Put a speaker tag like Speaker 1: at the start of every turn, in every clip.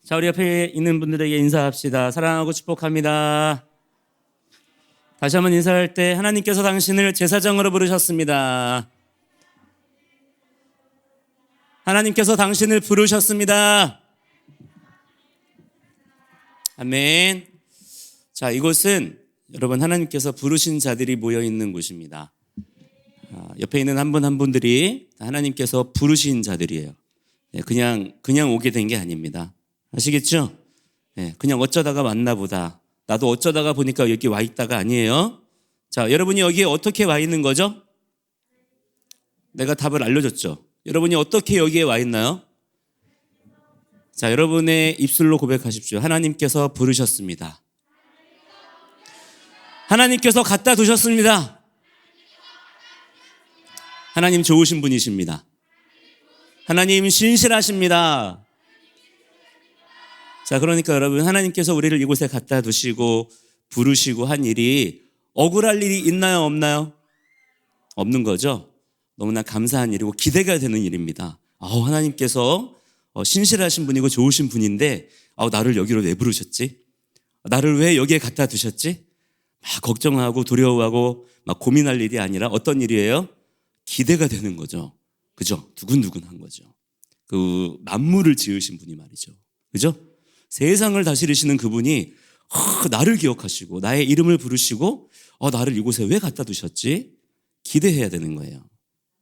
Speaker 1: 자, 우리 옆에 있는 분들에게 인사합시다. 사랑하고 축복합니다. 다시 한번 인사할 때 하나님께서 당신을 제사장으로 부르셨습니다. 하나님께서 당신을 부르셨습니다. 아멘. 자, 이곳은 여러분 하나님께서 부르신 자들이 모여있는 곳입니다. 옆에 있는 한 분 한 분들이 하나님께서 부르신 자들이에요. 그냥 오게 된 게 아닙니다. 아시겠죠? 그냥 어쩌다가 왔나 보다. 나도 어쩌다가 보니까 여기 와 있다가 아니에요. 자, 여러분이 여기에 어떻게 와 있는 거죠? 내가 답을 알려줬죠. 여러분이 어떻게 여기에 와 있나요? 자, 여러분의 입술로 고백하십시오. 하나님께서 부르셨습니다. 하나님께서 갖다 두셨습니다. 하나님 좋으신 분이십니다. 하나님 신실하십니다. 자, 그러니까 여러분 하나님께서 우리를 이곳에 갖다 두시고 부르시고 한 일이 억울할 일이 있나요? 없나요? 없는 거죠. 너무나 감사한 일이고 기대가 되는 일입니다. 하나님께서 신실하신 분이고 좋으신 분인데 나를 여기로 왜 부르셨지? 나를 왜 여기에 갖다 두셨지? 막 걱정하고 두려워하고 막 고민할 일이 아니라 어떤 일이에요? 기대가 되는 거죠. 그죠? 두근두근한 거죠. 그 만물을 지으신 분이 말이죠. 그죠? 세상을 다스리시는 그분이 나를 기억하시고 나의 이름을 부르시고 나를 이곳에 왜 갖다 두셨지? 기대해야 되는 거예요.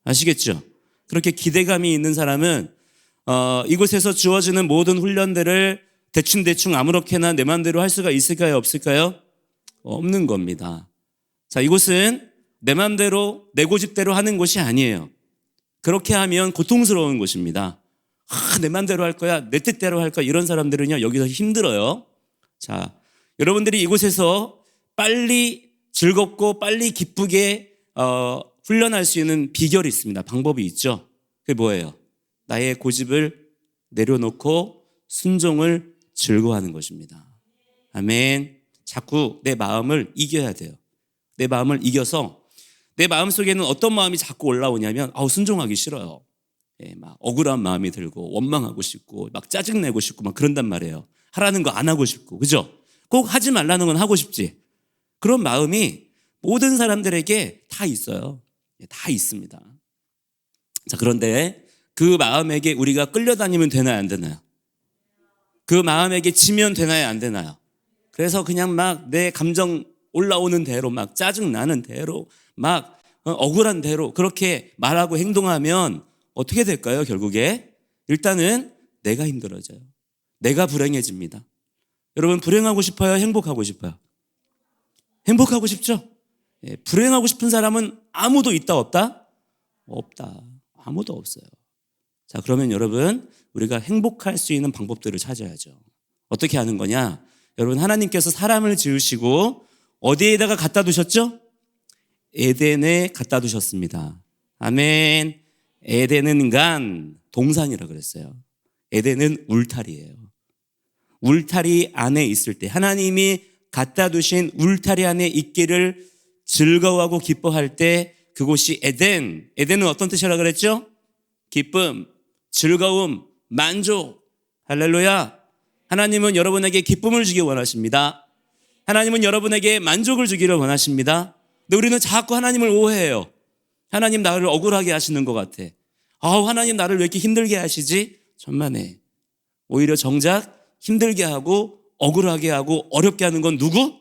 Speaker 1: 아시겠죠? 그렇게 기대감이 있는 사람은 이곳에서 주어지는 모든 훈련들을 대충 아무렇게나 내 마음대로 할 수가 있을까요? 없을까요? 없는 겁니다. 자, 이곳은 내 마음대로 내 고집대로 하는 곳이 아니에요. 그렇게 하면 고통스러운 곳입니다. 내 마음대로 할 거야, 내 뜻대로 할 거야, 이런 사람들은요 여기서 힘들어요. 자, 여러분들이 이곳에서 빨리 즐겁고 빨리 기쁘게 훈련할 수 있는 비결이 있습니다. 방법이 있죠. 그게 뭐예요? 나의 고집을 내려놓고 순종을 즐거워하는 것입니다. 아멘. 자꾸 내 마음을 이겨야 돼요. 내 마음을 이겨서 내 마음속에는 어떤 마음이 자꾸 올라오냐면 순종하기 싫어요. 막 억울한 마음이 들고 원망하고 싶고 막 짜증내고 싶고 막 그런단 말이에요. 하라는 거 안 하고 싶고, 그죠? 꼭 하지 말라는 건 하고 싶지. 그런 마음이 모든 사람들에게 다 있어요. 다 있습니다. 자, 그런데 그 마음에게 우리가 끌려다니면 되나요, 안 되나요? 그 마음에게 지면 되나요, 안 되나요? 그래서 그냥 막 내 감정 올라오는 대로 막 짜증나는 대로 막 억울한 대로 그렇게 말하고 행동하면 어떻게 될까요? 결국에 일단은 내가 힘들어져요. 내가 불행해집니다. 여러분 불행하고 싶어요? 행복하고 싶어요? 행복하고 싶죠? 불행하고 싶은 사람은 아무도 있다 없다? 없다. 아무도 없어요. 자, 그러면 여러분 우리가 행복할 수 있는 방법들을 찾아야죠. 어떻게 하는 거냐? 여러분 하나님께서 사람을 지으시고 어디에다가 갖다 두셨죠? 에덴에 갖다 두셨습니다. 아멘. 에덴은 동산이라고 그랬어요. 에덴은 울타리예요. 울타리 안에 있을 때 하나님이 갖다 두신 울타리 안에 있기를 즐거워하고 기뻐할 때 그곳이 에덴. 에덴은 어떤 뜻이라고 그랬죠? 기쁨, 즐거움, 만족. 할렐루야. 하나님은 여러분에게 기쁨을 주기 원하십니다. 하나님은 여러분에게 만족을 주기를 원하십니다. 근데 우리는 자꾸 하나님을 오해해요. 하나님 나를 억울하게 하시는 것 같아. 하나님 나를 왜 이렇게 힘들게 하시지? 천만에. 오히려 정작 힘들게 하고 억울하게 하고 어렵게 하는 건 누구?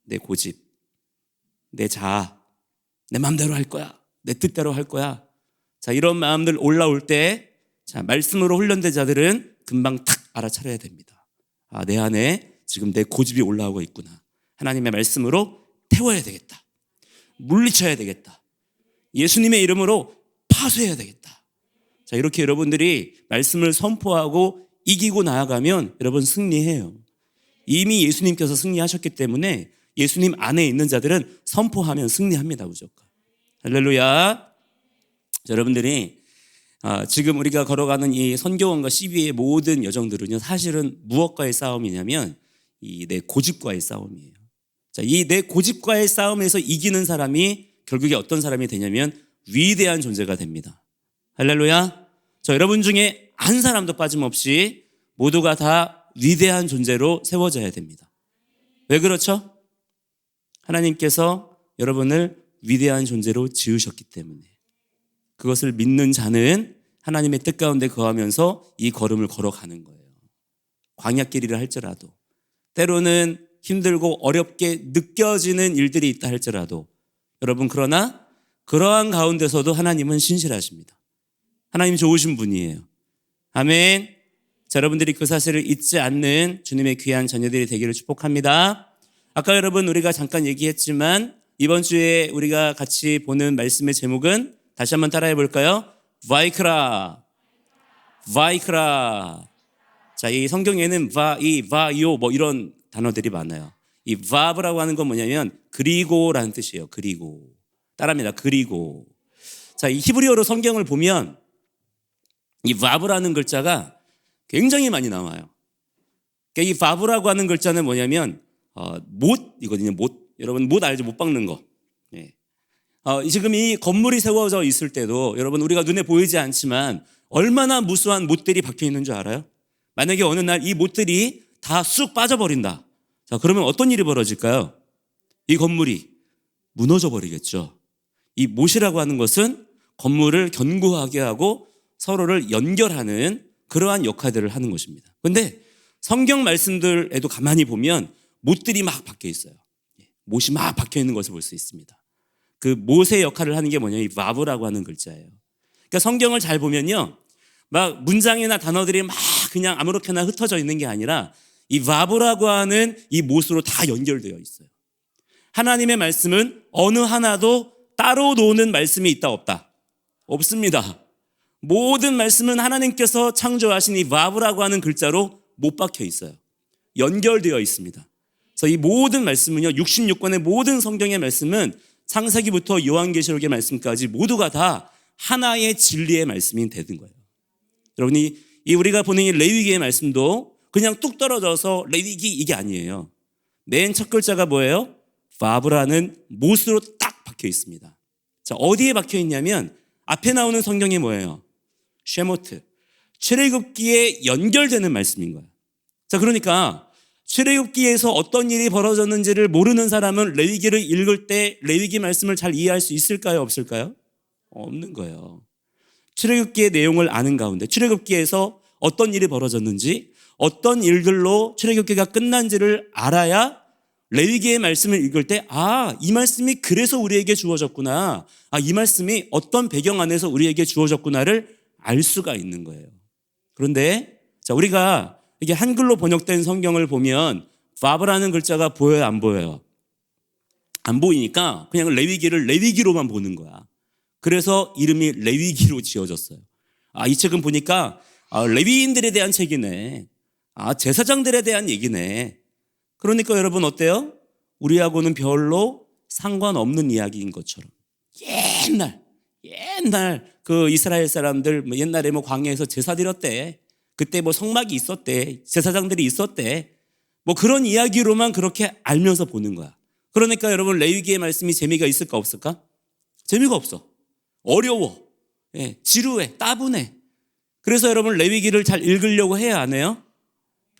Speaker 1: 내 고집, 내 자아, 내 마음대로 할 거야, 내 뜻대로 할 거야. 자, 이런 마음들 올라올 때 말씀으로 훈련된 자들은 금방 탁 알아차려야 됩니다. 내 안에 지금 내 고집이 올라오고 있구나. 하나님의 말씀으로 태워야 되겠다. 물리쳐야 되겠다. 예수님의 이름으로 파쇄해야 되겠다. 자, 이렇게 여러분들이 말씀을 선포하고 이기고 나아가면 여러분 승리해요. 이미 예수님께서 승리하셨기 때문에 예수님 안에 있는 자들은 선포하면 승리합니다. 무조건. 할렐루야. 자, 여러분들이 지금 우리가 걸어가는 이 선교원과 CB의 모든 여정들은요, 사실은 무엇과의 싸움이냐면 이 내 고집과의 싸움이에요. 자, 이 내 고집과의 싸움에서 이기는 사람이 결국에 어떤 사람이 되냐면 위대한 존재가 됩니다. 할렐루야. 저 여러분 중에 한 사람도 빠짐없이 모두가 다 위대한 존재로 세워져야 됩니다. 왜 그렇죠? 하나님께서 여러분을 위대한 존재로 지으셨기 때문에 그것을 믿는 자는 하나님의 뜻 가운데 거하면서 이 걸음을 걸어가는 거예요. 광야길이라 할지라도 때로는 힘들고 어렵게 느껴지는 일들이 있다 할지라도 여러분 그러나 그러한 가운데서도 하나님은 신실하십니다. 하나님 좋으신 분이에요. 아멘. 자, 여러분들이 그 사실을 잊지 않는 주님의 귀한 자녀들이 되기를 축복합니다. 아까 여러분 우리가 잠깐 얘기했지만 이번 주에 우리가 같이 보는 말씀의 제목은 다시 한번 따라해 볼까요? 바이크라. 바이크라. 자, 이 성경에는 바이요 뭐 이런 단어들이 많아요. 이 바브라고 하는 건 뭐냐면 그리고라는 뜻이에요. 그리고. 따라합니다. 그리고. 자, 이 히브리어로 성경을 보면 이 바브라는 글자가 굉장히 많이 나와요. 그러니까 이 바브라고 하는 글자는 뭐냐면 못이거든요. 못. 여러분 못 알죠? 못 박는 거. 예. 지금 이 건물이 세워져 있을 때도 여러분 우리가 눈에 보이지 않지만 얼마나 무수한 못들이 박혀 있는 줄 알아요? 만약에 어느 날 이 못들이 다 쑥 빠져버린다. 자, 그러면 어떤 일이 벌어질까요? 이 건물이 무너져 버리겠죠. 이 못이라고 하는 것은 건물을 견고하게 하고 서로를 연결하는 그러한 역할들을 하는 것입니다. 그런데 성경 말씀들에도 가만히 보면 못들이 막 박혀 있어요. 못이 막 박혀 있는 것을 볼 수 있습니다. 그 못의 역할을 하는 게 뭐냐면 이 바브라고 하는 글자예요. 그러니까 성경을 잘 보면요, 막 문장이나 단어들이 막 그냥 아무렇게나 흩어져 있는 게 아니라 이 바브라고 하는 이 못으로 다 연결되어 있어요. 하나님의 말씀은 어느 하나도 따로 노는 말씀이 있다 없다? 없습니다. 모든 말씀은 하나님께서 창조하신 이 바브라고 하는 글자로 못 박혀 있어요. 연결되어 있습니다. 그래서 이 모든 말씀은요, 66권의 모든 성경의 말씀은 창세기부터 요한계시록의 말씀까지 모두가 다 하나의 진리의 말씀이 되는 거예요. 여러분이 이 우리가 보는 이 레위기의 말씀도 그냥 뚝 떨어져서 레위기 이게 아니에요. 맨 첫 글자가 뭐예요? 바브라는 못으로 딱 박혀 있습니다. 자, 어디에 박혀 있냐면 앞에 나오는 성경이 뭐예요? 쉐모트, 출애굽기에 연결되는 말씀인 거예요. 자, 그러니까 출애굽기에서 어떤 일이 벌어졌는지를 모르는 사람은 레위기를 읽을 때 레위기 말씀을 잘 이해할 수 있을까요? 없을까요? 없는 거예요. 출애굽기의 내용을 아는 가운데 출애굽기에서 어떤 일이 벌어졌는지 어떤 일들로 출애굽기가 끝난지를 알아야 레위기의 말씀을 읽을 때 이 말씀이 그래서 우리에게 주어졌구나. 이 말씀이 어떤 배경 안에서 우리에게 주어졌구나를 알 수가 있는 거예요. 그런데 자, 우리가 이게 한글로 번역된 성경을 보면 바브라는 글자가 보여요, 안 보여요? 안 보이니까 그냥 레위기를 레위기로만 보는 거야. 그래서 이름이 레위기로 지어졌어요. 이 책은 보니까 레위인들에 대한 책이네. 제사장들에 대한 얘기네. 그러니까 여러분 어때요? 우리하고는 별로 상관없는 이야기인 것처럼. 옛날 그 이스라엘 사람들 옛날에 광야에서 제사 드렸대. 그때 성막이 있었대. 제사장들이 있었대. 그런 이야기로만 그렇게 알면서 보는 거야. 그러니까 여러분 레위기의 말씀이 재미가 있을까 없을까? 재미가 없어. 어려워. 지루해. 따분해. 그래서 여러분 레위기를 잘 읽으려고 해야 안 해요?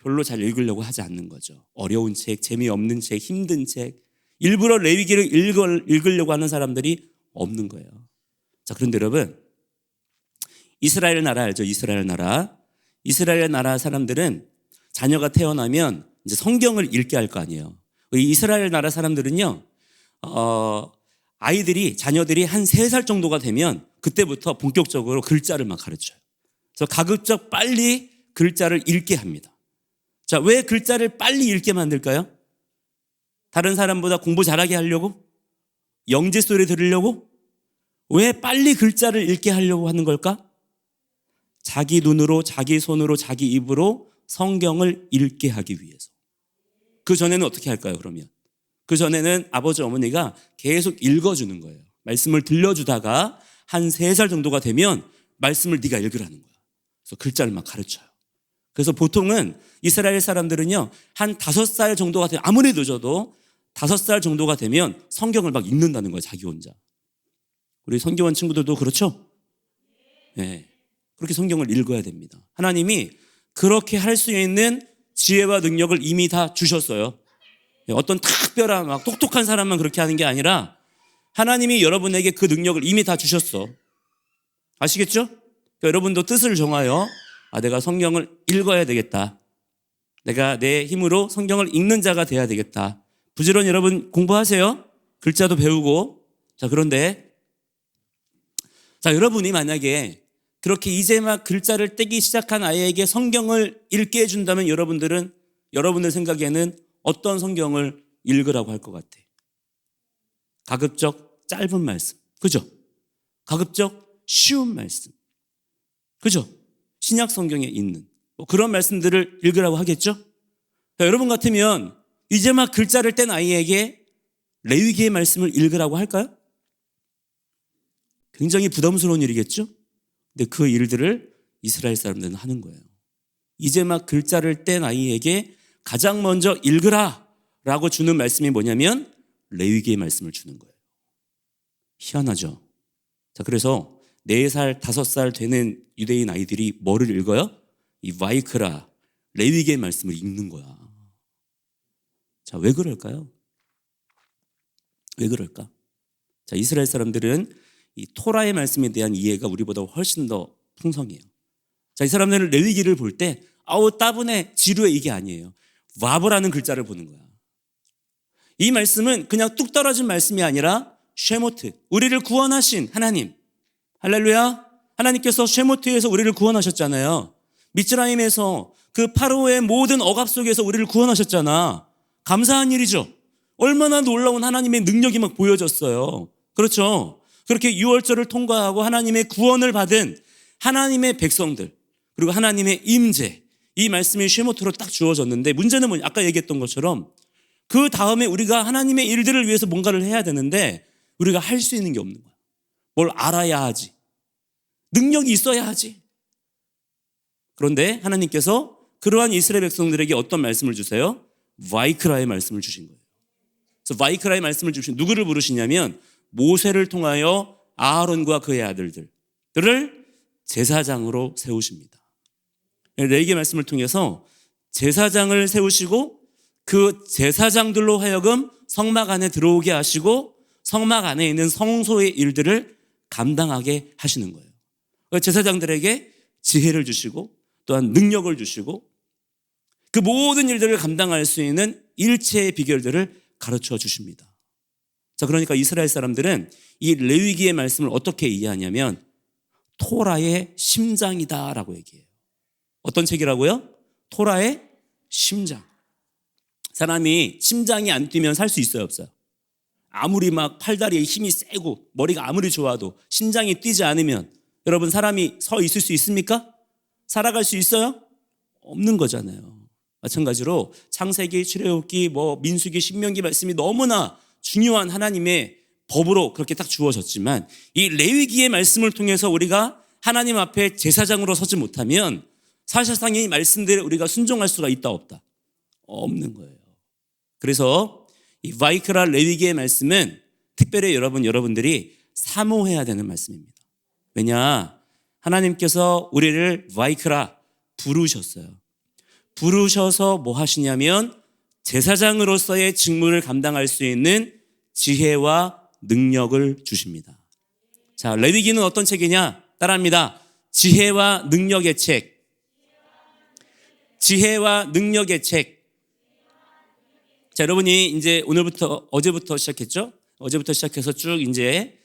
Speaker 1: 별로 잘 읽으려고 하지 않는 거죠. 어려운 책, 재미없는 책, 힘든 책. 일부러 레위기를 읽으려고 하는 사람들이 없는 거예요. 자, 그런데 여러분 이스라엘 나라 알죠? 이스라엘 나라 사람들은 자녀가 태어나면 이제 성경을 읽게 할 거 아니에요. 이 이스라엘 나라 사람들은요, 자녀들이 한 3살 정도가 되면 그때부터 본격적으로 글자를 막 가르쳐요. 그래서 가급적 빨리 글자를 읽게 합니다. 자, 왜 글자를 빨리 읽게 만들까요? 다른 사람보다 공부 잘하게 하려고? 영재 소리 들으려고? 왜 빨리 글자를 읽게 하려고 하는 걸까? 자기 눈으로, 자기 손으로, 자기 입으로 성경을 읽게 하기 위해서. 그 전에는 어떻게 할까요, 그러면? 그 전에는 아버지, 어머니가 계속 읽어주는 거예요. 말씀을 들려주다가 한 3살 정도가 되면 말씀을 네가 읽으라는 거야. 그래서 글자를 막 가르쳐요. 그래서 보통은 이스라엘 사람들은요, 한 5살 정도가 되면, 아무리 늦어도 5살 정도가 되면 성경을 막 읽는다는 거예요, 자기 혼자. 우리 성경원 친구들도 그렇죠? 네. 그렇게 성경을 읽어야 됩니다. 하나님이 그렇게 할 수 있는 지혜와 능력을 이미 다 주셨어요. 어떤 특별한 막 똑똑한 사람만 그렇게 하는 게 아니라 하나님이 여러분에게 그 능력을 이미 다 주셨어. 아시겠죠? 그러니까 여러분도 뜻을 정하여 내가 성경을 읽어야 되겠다. 내가 내 힘으로 성경을 읽는 자가 돼야 되겠다. 부지런히 여러분 공부하세요. 글자도 배우고. 자, 그런데 여러분이 만약에 그렇게 이제 막 글자를 떼기 시작한 아이에게 성경을 읽게 해준다면 여러분들 생각에는 어떤 성경을 읽으라고 할 것 같아? 가급적 짧은 말씀. 그죠? 가급적 쉬운 말씀. 그죠? 신약 성경에 있는 그런 말씀들을 읽으라고 하겠죠? 여러분 같으면 이제 막 글자를 뗀 아이에게 레위기의 말씀을 읽으라고 할까요? 굉장히 부담스러운 일이겠죠? 근데 그 일들을 이스라엘 사람들은 하는 거예요. 이제 막 글자를 뗀 아이에게 가장 먼저 읽으라 라고 주는 말씀이 뭐냐면 레위기의 말씀을 주는 거예요. 희한하죠? 자, 그래서 4살, 5살 되는 유대인 아이들이 뭐를 읽어요? 이 바이크라, 레위기의 말씀을 읽는 거야. 자, 왜 그럴까요? 왜 그럴까? 자, 이스라엘 사람들은 이 토라의 말씀에 대한 이해가 우리보다 훨씬 더 풍성해요. 자, 이 사람들은 레위기를 볼 때 따분해, 지루해 이게 아니에요. 와브라는 글자를 보는 거야. 이 말씀은 그냥 뚝 떨어진 말씀이 아니라 쉐모트, 우리를 구원하신 하나님. 할렐루야. 하나님께서 쉐모트에서 우리를 구원하셨잖아요. 미츠라임에서 그 파로의 모든 억압 속에서 우리를 구원하셨잖아. 감사한 일이죠. 얼마나 놀라운 하나님의 능력이 막 보여졌어요. 그렇죠? 그렇게 유월절을 통과하고 하나님의 구원을 받은 하나님의 백성들, 그리고 하나님의 임재, 이 말씀이 쉐모트로 딱 주어졌는데 문제는 뭐냐? 아까 얘기했던 것처럼 그 다음에 우리가 하나님의 일들을 위해서 뭔가를 해야 되는데 우리가 할 수 있는 게 없는 거야. 뭘 알아야 하지. 능력이 있어야 하지. 그런데 하나님께서 그러한 이스라엘 백성들에게 어떤 말씀을 주세요? 바이크라의 말씀을 주신 거예요. 그래서 바이크라의 말씀을 주신 누구를 부르시냐면 모세를 통하여 아하론과 그의 아들들을 제사장으로 세우십니다. 레위기의 말씀을 통해서 제사장을 세우시고 그 제사장들로 하여금 성막 안에 들어오게 하시고 성막 안에 있는 성소의 일들을 감당하게 하시는 거예요. 제사장들에게 지혜를 주시고 또한 능력을 주시고 그 모든 일들을 감당할 수 있는 일체의 비결들을 가르쳐 주십니다. 자, 그러니까 이스라엘 사람들은 이 레위기의 말씀을 어떻게 이해하냐면 토라의 심장이다라고 얘기해요. 어떤 책이라고요? 토라의 심장. 사람이 심장이 안 뛰면 살 수 있어요, 없어요? 아무리 막 팔다리에 힘이 세고 머리가 아무리 좋아도 심장이 뛰지 않으면 여러분 사람이 서 있을 수 있습니까? 살아갈 수 있어요? 없는 거잖아요. 마찬가지로 창세기, 출애굽기, 민수기, 신명기 말씀이 너무나 중요한 하나님의 법으로 그렇게 딱 주어졌지만 이 레위기의 말씀을 통해서 우리가 하나님 앞에 제사장으로 서지 못하면 사실상 이 말씀들에 우리가 순종할 수가 있다 없다? 없는 거예요. 그래서 이 바이크라 레위기의 말씀은 특별히 여러분들이 사모해야 되는 말씀입니다. 왜냐? 하나님께서 우리를 바이크라 부르셨어요. 부르셔서 뭐 하시냐면 제사장으로서의 직무를 감당할 수 있는 지혜와 능력을 주십니다. 자, 레위기는 어떤 책이냐? 따라합니다. 지혜와 능력의 책. 지혜와 능력의 책. 자, 여러분이 이제 어제부터 시작했죠? 어제부터 시작해서 쭉 이제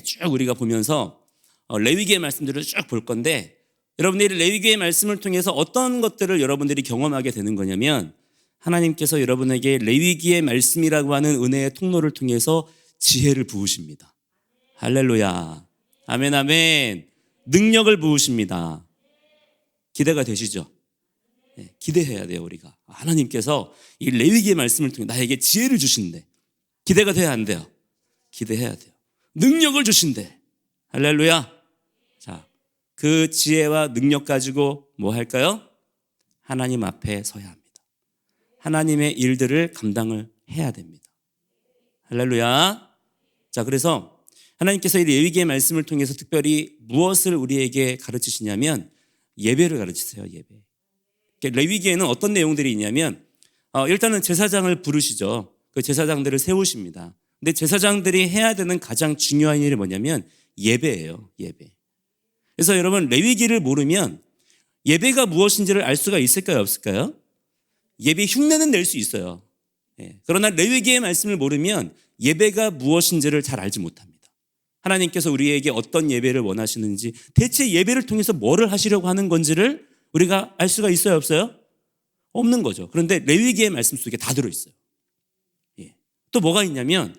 Speaker 1: 쭉 우리가 보면서 레위기의 말씀들을 쭉 볼 건데 여러분들이 레위기의 말씀을 통해서 어떤 것들을 여러분들이 경험하게 되는 거냐면 하나님께서 여러분에게 레위기의 말씀이라고 하는 은혜의 통로를 통해서 지혜를 부으십니다. 할렐루야. 아멘, 아멘. 능력을 부으십니다. 기대가 되시죠? 네, 기대해야 돼요, 우리가. 하나님께서 이 레위기의 말씀을 통해 나에게 지혜를 주신대. 기대가 돼야 안 돼요? 기대해야 돼요. 능력을 주신대. 할렐루야. 자, 그 지혜와 능력 가지고 뭐 할까요? 하나님 앞에 서야 합니다. 하나님의 일들을 감당을 해야 됩니다. 할렐루야. 자, 그래서 하나님께서 이 레위기의 말씀을 통해서 특별히 무엇을 우리에게 가르치시냐면 예배를 가르치세요. 예배. 레위기에는 어떤 내용들이 있냐면 일단은 제사장을 부르시죠. 그 제사장들을 세우십니다. 근데 제사장들이 해야 되는 가장 중요한 일이 뭐냐면 예배예요. 예배. 그래서 여러분 레위기를 모르면 예배가 무엇인지를 알 수가 있을까요? 없을까요? 예배 흉내는 낼 수 있어요. 그러나 레위기의 말씀을 모르면 예배가 무엇인지를 잘 알지 못합니다. 하나님께서 우리에게 어떤 예배를 원하시는지, 대체 예배를 통해서 뭐를 하시려고 하는 건지를 우리가 알 수가 있어요? 없어요? 없는 거죠. 그런데 레위기의 말씀 속에 다 들어있어요. 또 뭐가 있냐면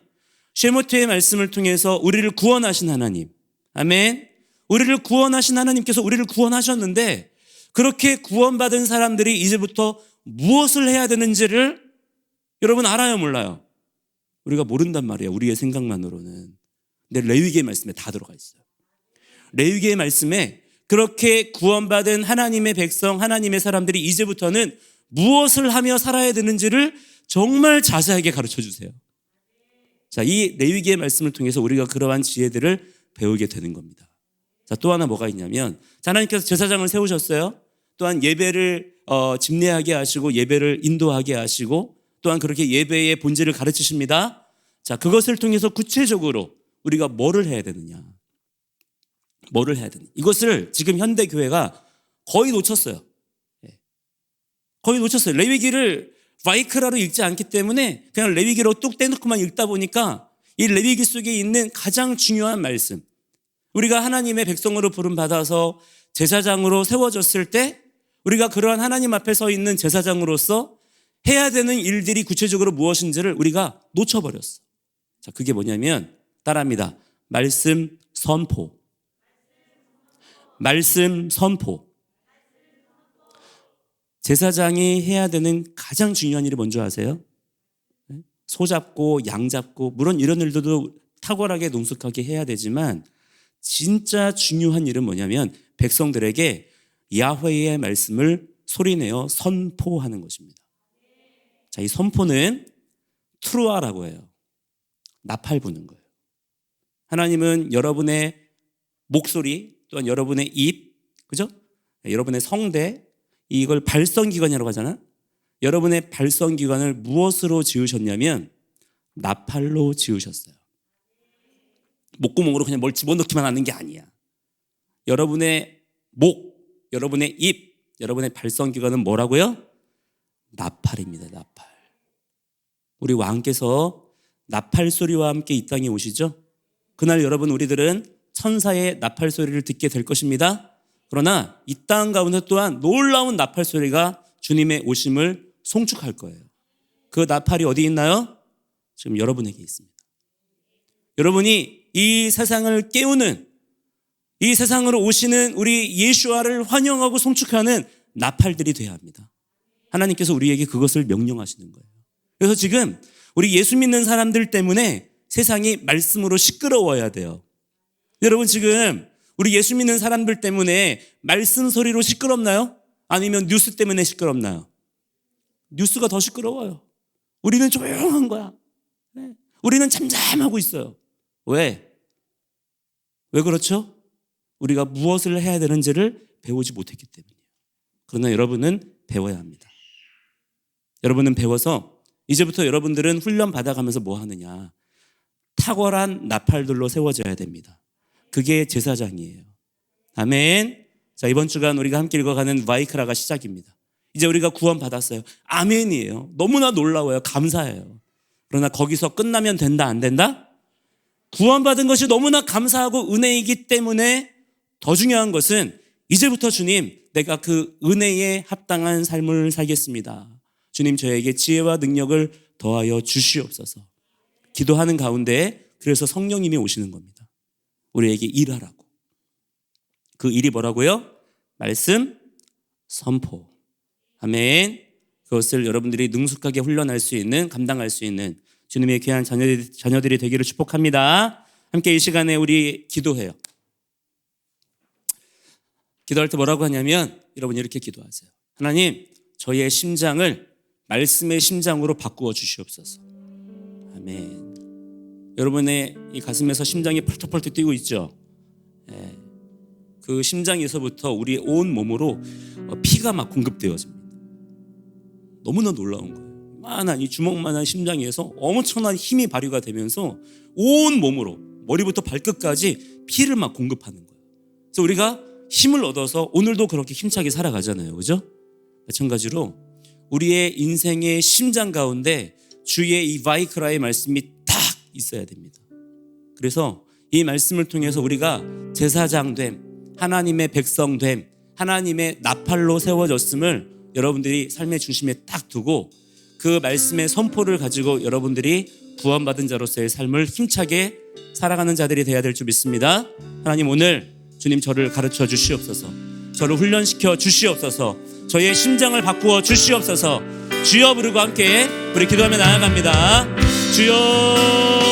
Speaker 1: 쉐모트의 말씀을 통해서 우리를 구원하신 하나님, 아멘. 우리를 구원하신 하나님께서 우리를 구원하셨는데 그렇게 구원받은 사람들이 이제부터 무엇을 해야 되는지를 여러분 알아요, 몰라요? 우리가 모른단 말이에요. 우리의 생각만으로는. 근데 레위기의 말씀에 다 들어가 있어요. 레위기의 말씀에 그렇게 구원받은 하나님의 백성, 하나님의 사람들이 이제부터는 무엇을 하며 살아야 되는지를 정말 자세하게 가르쳐 주세요. 자, 이 레위기의 말씀을 통해서 우리가 그러한 지혜들을 배우게 되는 겁니다. 자, 또 하나 뭐가 있냐면 하나님께서 제사장을 세우셨어요. 또한 예배를 집례하게 하시고 예배를 인도하게 하시고 또한 그렇게 예배의 본질을 가르치십니다. 자, 그것을 통해서 구체적으로 우리가 뭐를 해야 되느냐? 뭐를 해야 되느냐? 이것을 지금 현대 교회가 거의 놓쳤어요. 거의 놓쳤어요. 레위기를 바이크라로 읽지 않기 때문에 그냥 레위기로 뚝 떼놓고만 읽다 보니까 이 레위기 속에 있는 가장 중요한 말씀, 우리가 하나님의 백성으로 부름받아서 제사장으로 세워졌을 때 우리가 그러한 하나님 앞에 서 있는 제사장으로서 해야 되는 일들이 구체적으로 무엇인지를 우리가 놓쳐버렸어. 자, 그게 뭐냐면 따라합니다. 말씀 선포. 말씀 선포. 제사장이 해야 되는 가장 중요한 일이 뭔지 아세요? 소 잡고 양 잡고 물론 이런 일들도 탁월하게 능숙하게 해야 되지만 진짜 중요한 일은 뭐냐면 백성들에게 야훼의 말씀을 소리내어 선포하는 것입니다. 자, 이 선포는 트루아라고 해요. 나팔 부는 거예요. 하나님은 여러분의 목소리 또한 여러분의 입, 그죠? 여러분의 성대, 이걸 발성기관이라고 하잖아. 여러분의 발성기관을 무엇으로 지으셨냐면 나팔로 지으셨어요. 목구멍으로 그냥 뭘 집어넣기만 하는 게 아니야. 여러분의 목, 여러분의 입, 여러분의 발성기관은 뭐라고요? 나팔입니다. 나팔. 우리 왕께서 나팔 소리와 함께 이 땅에 오시죠? 그날 여러분 우리들은 천사의 나팔 소리를 듣게 될 것입니다. 그러나 이 땅 가운데 또한 놀라운 나팔 소리가 주님의 오심을 송축할 거예요. 그 나팔이 어디 있나요? 지금 여러분에게 있습니다. 여러분이 이 세상을 깨우는, 이 세상으로 오시는 우리 예수와를 환영하고 송축하는 나팔들이 되어야 합니다. 하나님께서 우리에게 그것을 명령하시는 거예요. 그래서 지금 우리 예수 믿는 사람들 때문에 세상이 말씀으로 시끄러워야 돼요. 여러분 지금 우리 예수 믿는 사람들 때문에 말씀 소리로 시끄럽나요? 아니면 뉴스 때문에 시끄럽나요? 뉴스가 더 시끄러워요. 우리는 조용한 거야. 우리는 잠잠하고 있어요. 왜? 왜 그렇죠? 우리가 무엇을 해야 되는지를 배우지 못했기 때문이에요. 그러나 여러분은 배워야 합니다. 여러분은 배워서 이제부터 여러분들은 훈련 받아가면서 뭐 하느냐? 탁월한 나팔들로 세워져야 됩니다. 그게 제사장이에요. 아멘. 자, 이번 주간 우리가 함께 읽어가는 바이크라가 시작입니다. 이제 우리가 구원 받았어요. 아멘이에요. 너무나 놀라워요. 감사해요. 그러나 거기서 끝나면 된다, 안 된다? 구원받은 것이 너무나 감사하고 은혜이기 때문에 더 중요한 것은 이제부터 주님, 내가 그 은혜에 합당한 삶을 살겠습니다. 주님, 저에게 지혜와 능력을 더하여 주시옵소서. 기도하는 가운데 그래서 성령님이 오시는 겁니다. 우리에게 일하라고. 그 일이 뭐라고요? 말씀 선포. 아멘. 그것을 여러분들이 능숙하게 훈련할 수 있는, 감당할 수 있는 주님의 귀한 자녀들이 되기를 축복합니다. 함께 이 시간에 우리 기도해요. 기도할 때 뭐라고 하냐면 여러분 이렇게 기도하세요. 하나님, 저의 심장을 말씀의 심장으로 바꾸어 주시옵소서. 아멘. 여러분의 이 가슴에서 심장이 펄떡펄떡 뛰고 있죠. 그 심장에서부터 우리의 온 몸으로 피가 막 공급되어집니다. 너무나 놀라운 거예요. 이만한 이 주먹만한 심장에서 엄청난 힘이 발휘가 되면서 온 몸으로 머리부터 발끝까지 피를 막 공급하는 거예요. 그래서 우리가 힘을 얻어서 오늘도 그렇게 힘차게 살아가잖아요. 그죠? 마찬가지로 우리의 인생의 심장 가운데 주의 이 바이크라의 말씀이 딱 있어야 됩니다. 그래서 이 말씀을 통해서 우리가 제사장됨, 하나님의 백성됨, 하나님의 나팔로 세워졌음을 여러분들이 삶의 중심에 딱 두고 그 말씀의 선포를 가지고 여러분들이 구원받은 자로서의 삶을 힘차게 살아가는 자들이 되어야 될 줄 믿습니다. 하나님, 오늘 주님 저를 가르쳐 주시옵소서. 저를 훈련시켜 주시옵소서. 저의 심장을 바꾸어 주시옵소서. 주여 부르고 함께 우리 기도하며 나아갑니다. 주여.